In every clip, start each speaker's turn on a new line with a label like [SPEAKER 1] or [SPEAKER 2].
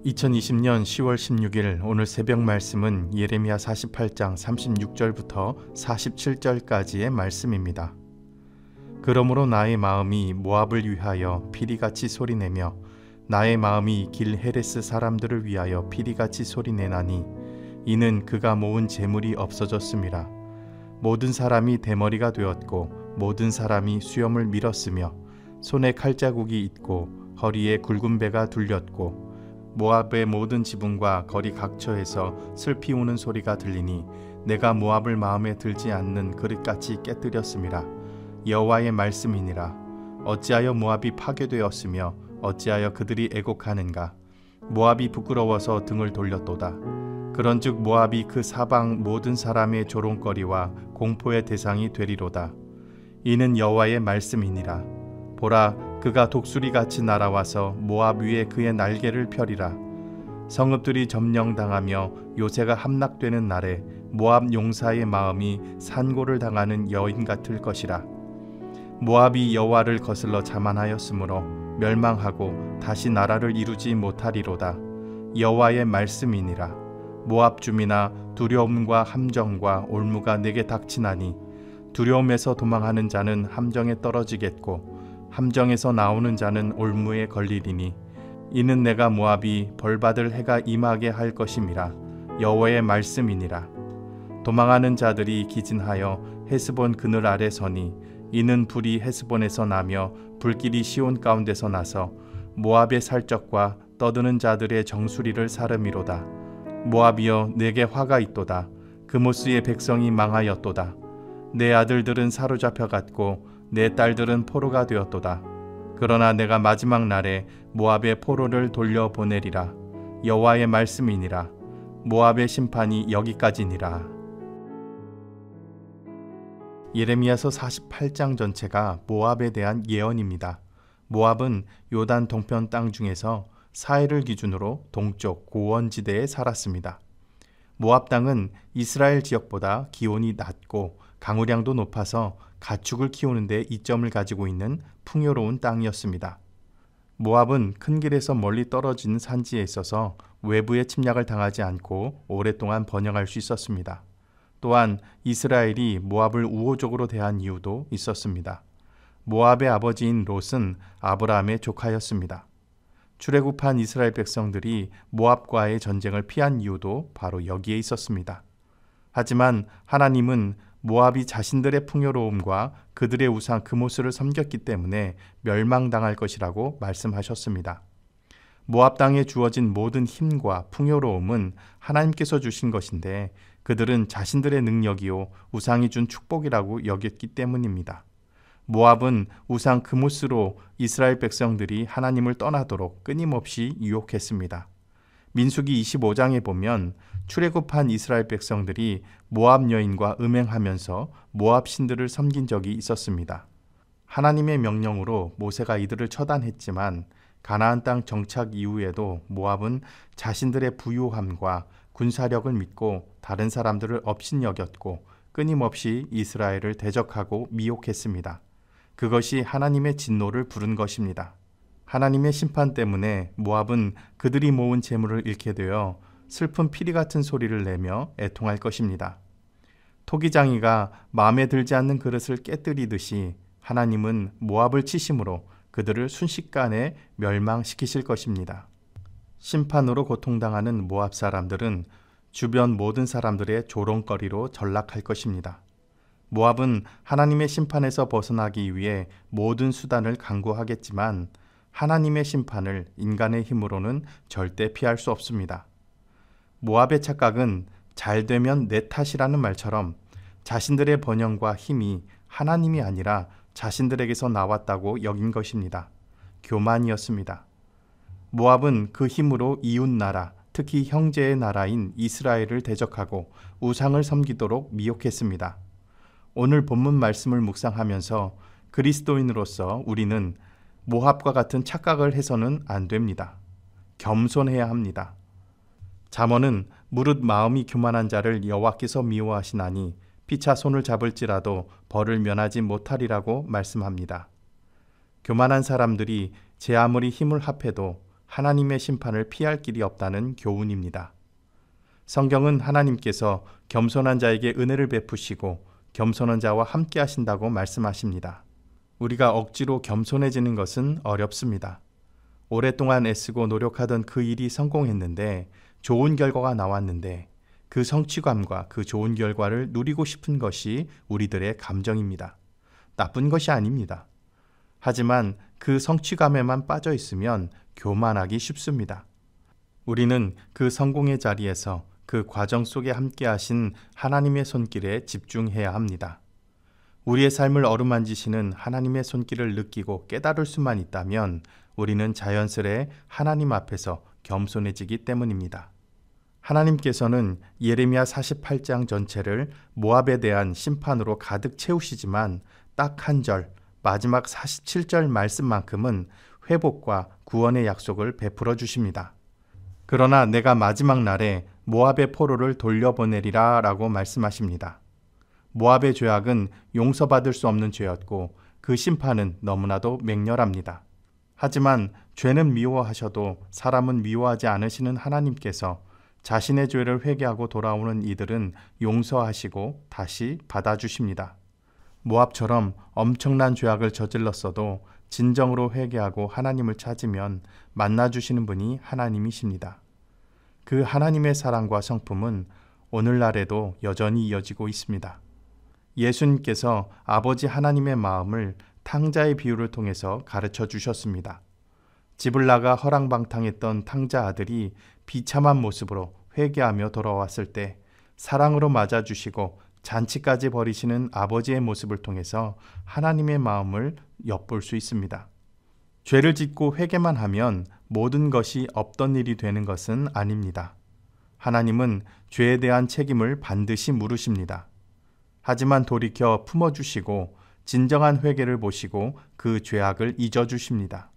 [SPEAKER 1] 2020년 10월 16일 오늘 새벽 말씀은 예레미야 48장 36절부터 47절까지의 말씀입니다. 그러므로 나의 마음이 모압을 위하여 피리같이 소리내며 나의 마음이 길헤레스 사람들을 위하여 피리같이 소리내나니 이는 그가 모은 재물이 없어졌음이라. 모든 사람이 대머리가 되었고 모든 사람이 수염을 밀었으며 손에 칼자국이 있고 허리에 굵은 배가 둘렸고 모압의 모든 지붕과 거리 각처에서 슬피 우는 소리가 들리니 내가 모압을 마음에 들지 않는 그릇같이 깨뜨렸음이라. 여호와의 말씀이니라. 어찌하여 모압이 파괴되었으며 어찌하여 그들이 애곡하는가. 모압이 부끄러워서 등을 돌렸도다. 그런즉 모압이 그 사방 모든 사람의 조롱거리와 공포의 대상이 되리로다. 이는 여호와의 말씀이니라. 보라, 그가 독수리같이 날아와서 모압 위에 그의 날개를 펴리라. 성읍들이 점령당하며 요새가 함락되는 날에 모압 용사의 마음이 산고를 당하는 여인 같을 것이라. 모압이 여호와를 거슬러 자만하였으므로 멸망하고 다시 나라를 이루지 못하리로다. 여호와의 말씀이니라. 모압 주민아, 두려움과 함정과 올무가 내게 닥치나니 두려움에서 도망하는 자는 함정에 떨어지겠고 함정에서 나오는 자는 올무에 걸리리니 이는 내가 모압이 벌받을 해가 임하게 할 것임이라. 여호와의 말씀이니라. 도망하는 자들이 기진하여 헤스본 그늘 아래 서니 이는 불이 헤스본에서 나며 불길이 시온 가운데서 나서 모압의 살적과 떠드는 자들의 정수리를 사름이로다. 모압이여, 내게 화가 있도다. 그모스의 백성이 망하였도다. 내 아들들은 사로잡혀 갔고 내 딸들은 포로가 되었도다. 그러나 내가 마지막 날에 모압의 포로를 돌려보내리라. 여호와의 말씀이니라. 모압의 심판이 여기까지니라. 예레미야서 48장 전체가 모압에 대한 예언입니다. 모압은 요단 동편 땅 중에서 사해를 기준으로 동쪽 고원지대에 살았습니다. 모압 땅은 이스라엘 지역보다 기온이 낮고 강우량도 높아서 가축을 키우는 데 이점을 가지고 있는 풍요로운 땅이었습니다. 모압은 큰 길에서 멀리 떨어진 산지에 있어서 외부의 침략을 당하지 않고 오랫동안 번영할 수 있었습니다. 또한 이스라엘이 모압을 우호적으로 대한 이유도 있었습니다. 모압의 아버지인 롯은 아브라함의 조카였습니다. 출애굽한 이스라엘 백성들이 모압과의 전쟁을 피한 이유도 바로 여기에 있었습니다. 하지만 하나님은 모압이 자신들의 풍요로움과 그들의 우상 그모스를 섬겼기 때문에 멸망당할 것이라고 말씀하셨습니다. 모압 땅에 주어진 모든 힘과 풍요로움은 하나님께서 주신 것인데 그들은 자신들의 능력이요 우상이 준 축복이라고 여겼기 때문입니다. 모압은 우상 그모스로 이스라엘 백성들이 하나님을 떠나도록 끊임없이 유혹했습니다. 민수기 25장에 보면 출애굽한 이스라엘 백성들이 모압 여인과 음행하면서 모압 신들을 섬긴 적이 있었습니다. 하나님의 명령으로 모세가 이들을 처단했지만 가나안 땅 정착 이후에도 모압은 자신들의 부유함과 군사력을 믿고 다른 사람들을 업신여겼고 끊임없이 이스라엘을 대적하고 미혹했습니다. 그것이 하나님의 진노를 부른 것입니다. 하나님의 심판 때문에 모압은 그들이 모은 재물을 잃게 되어 슬픈 피리 같은 소리를 내며 애통할 것입니다. 토기장이가 마음에 들지 않는 그릇을 깨뜨리듯이 하나님은 모압을 치심으로 그들을 순식간에 멸망시키실 것입니다. 심판으로 고통당하는 모압 사람들은 주변 모든 사람들의 조롱거리로 전락할 것입니다. 모압은 하나님의 심판에서 벗어나기 위해 모든 수단을 강구하겠지만 하나님의 심판을 인간의 힘으로는 절대 피할 수 없습니다. 모압의 착각은 잘 되면 내 탓이라는 말처럼 자신들의 번영과 힘이 하나님이 아니라 자신들에게서 나왔다고 여긴 것입니다. 교만이었습니다. 모압은 그 힘으로 이웃 나라, 특히 형제의 나라인 이스라엘을 대적하고 우상을 섬기도록 미혹했습니다. 오늘 본문 말씀을 묵상하면서 그리스도인으로서 우리는 모압과 같은 착각을 해서는 안 됩니다. 겸손해야 합니다. 잠언은 무릇 마음이 교만한 자를 여호와께서 미워하시나니 피차 손을 잡을지라도 벌을 면하지 못하리라고 말씀합니다. 교만한 사람들이 제 아무리 힘을 합해도 하나님의 심판을 피할 길이 없다는 교훈입니다. 성경은 하나님께서 겸손한 자에게 은혜를 베푸시고 겸손한 자와 함께 하신다고 말씀하십니다. 우리가 억지로 겸손해지는 것은 어렵습니다. 오랫동안 애쓰고 노력하던 그 일이 성공했는데 좋은 결과가 나왔는데 그 성취감과 그 좋은 결과를 누리고 싶은 것이 우리들의 감정입니다. 나쁜 것이 아닙니다. 하지만 그 성취감에만 빠져 있으면 교만하기 쉽습니다. 우리는 그 성공의 자리에서 그 과정 속에 함께 하신 하나님의 손길에 집중해야 합니다. 우리의 삶을 어루만지시는 하나님의 손길을 느끼고 깨달을 수만 있다면 우리는 자연스레 하나님 앞에서 겸손해지기 때문입니다. 하나님께서는 예레미야 48장 전체를 모압에 대한 심판으로 가득 채우시지만 딱 한 절, 마지막 47절 말씀만큼은 회복과 구원의 약속을 베풀어 주십니다. 그러나 내가 마지막 날에 모압의 포로를 돌려보내리라 라고 말씀하십니다. 모압의 죄악은 용서받을 수 없는 죄였고 그 심판은 너무나도 맹렬합니다. 하지만 죄는 미워하셔도 사람은 미워하지 않으시는 하나님께서 자신의 죄를 회개하고 돌아오는 이들은 용서하시고 다시 받아주십니다. 모압처럼 엄청난 죄악을 저질렀어도 진정으로 회개하고 하나님을 찾으면 만나주시는 분이 하나님이십니다. 그 하나님의 사랑과 성품은 오늘날에도 여전히 이어지고 있습니다. 예수님께서 아버지 하나님의 마음을 탕자의 비유를 통해서 가르쳐 주셨습니다. 집을 나가 허랑방탕했던 탕자 아들이 비참한 모습으로 회개하며 돌아왔을 때 사랑으로 맞아주시고 잔치까지 벌이시는 아버지의 모습을 통해서 하나님의 마음을 엿볼 수 있습니다. 죄를 짓고 회개만 하면 모든 것이 없던 일이 되는 것은 아닙니다. 하나님은 죄에 대한 책임을 반드시 물으십니다. 하지만 돌이켜 품어주시고 진정한 회개를 보시고 그 죄악을 잊어주십니다.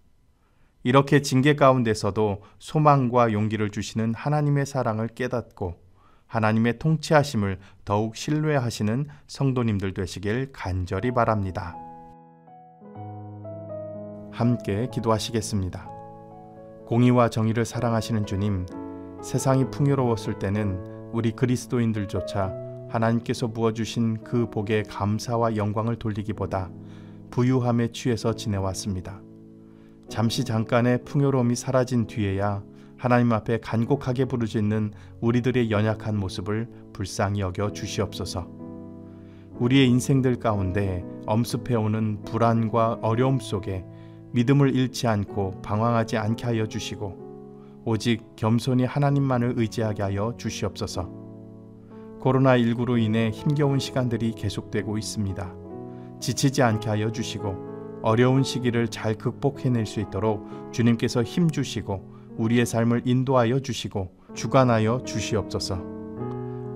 [SPEAKER 1] 이렇게 징계 가운데서도 소망과 용기를 주시는 하나님의 사랑을 깨닫고 하나님의 통치하심을 더욱 신뢰하시는 성도님들 되시길 간절히 바랍니다. 함께 기도하시겠습니다. 공의와 정의를 사랑하시는 주님, 세상이 풍요로웠을 때는 우리 그리스도인들조차 하나님께서 부어주신 그 복에 감사와 영광을 돌리기보다 부유함에 취해서 지내왔습니다. 잠시 잠깐의 풍요로움이 사라진 뒤에야 하나님 앞에 간곡하게 부르짖는 우리들의 연약한 모습을 불쌍히 여겨 주시옵소서. 우리의 인생들 가운데 엄습해오는 불안과 어려움 속에 믿음을 잃지 않고 방황하지 않게 하여 주시고 오직 겸손히 하나님만을 의지하게 하여 주시옵소서. 코로나19로 인해 힘겨운 시간들이 계속되고 있습니다. 지치지 않게 하여 주시고 어려운 시기를 잘 극복해낼 수 있도록 주님께서 힘주시고 우리의 삶을 인도하여 주시고 주관하여 주시옵소서.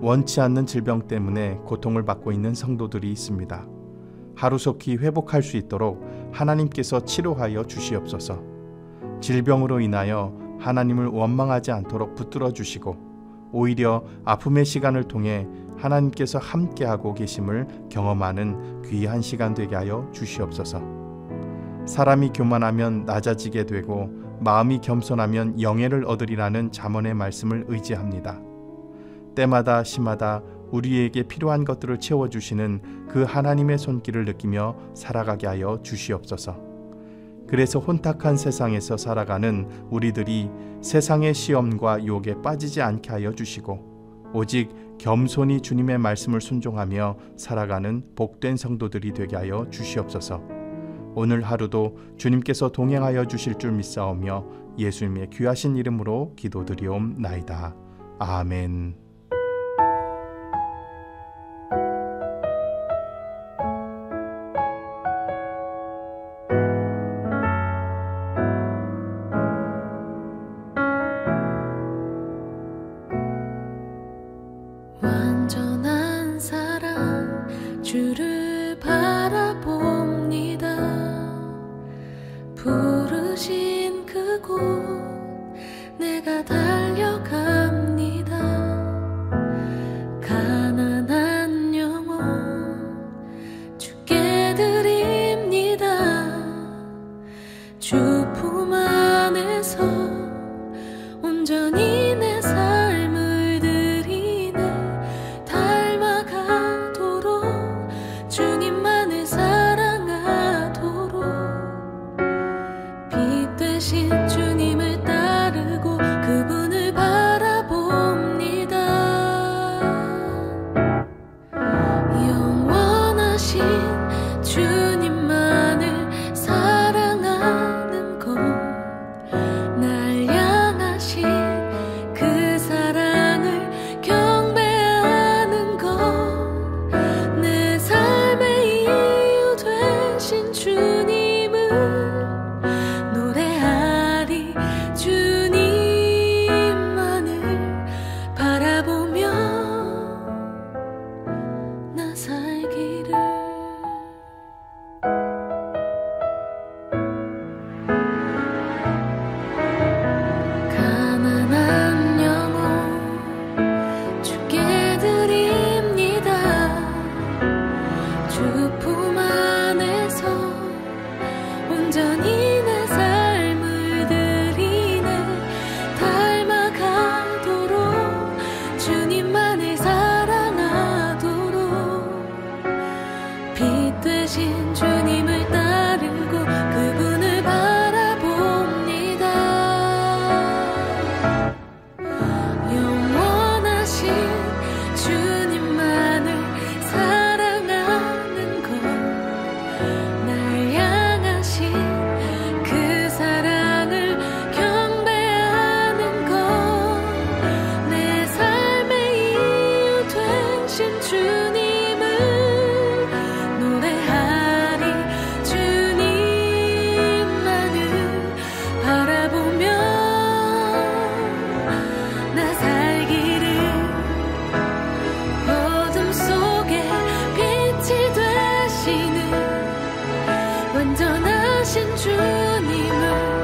[SPEAKER 1] 원치 않는 질병 때문에 고통을 받고 있는 성도들이 있습니다. 하루속히 회복할 수 있도록 하나님께서 치료하여 주시옵소서. 질병으로 인하여 하나님을 원망하지 않도록 붙들어 주시고 오히려 아픔의 시간을 통해 하나님께서 함께하고 계심을 경험하는 귀한 시간 되게 하여 주시옵소서. 사람이 교만하면 낮아지게 되고 마음이 겸손하면 영예를 얻으리라는 잠언의 말씀을 의지합니다. 때마다 시마다 우리에게 필요한 것들을 채워주시는 그 하나님의 손길을 느끼며 살아가게 하여 주시옵소서. 그래서 혼탁한 세상에서 살아가는 우리들이 세상의 시험과 유혹에 빠지지 않게 하여 주시고 오직 겸손히 주님의 말씀을 순종하며 살아가는 복된 성도들이 되게 하여 주시옵소서. 오늘 하루도 주님께서 동행하여 주실 줄 믿사오며 예수님의 귀하신 이름으로 기도드리옵나이다. 아멘.
[SPEAKER 2] 완전한 사랑 주를 바라봅니다. 부르신 그곳 내가 달려갑니다. 대신 주님을 따르고 그분을 바라봅니다. 영원하신 주님만을 사랑하는 것, 날 향하신 그 사랑을 경배하는 것, 내 삶의 이유 되신 주님을 노래하리. 주님만을 바라보며 나 살기를. 가난한 영혼 주께 드립니다. 주 품 안에서 온전히 내 삶을 드리네. 닮아가도록 주님만을 사랑하도록 빛 되신 주님을 따르고 그분을 바라봅니다. 영원하신 주님만을 사랑하는 것, 날 향하신 그 사랑을 경배하는 것, 내 삶의 이유 되신 주님을 노래하리. 주님만을 바라보며 나 살기를. 어둠 속에 빛이 되시는 완전하신 주님을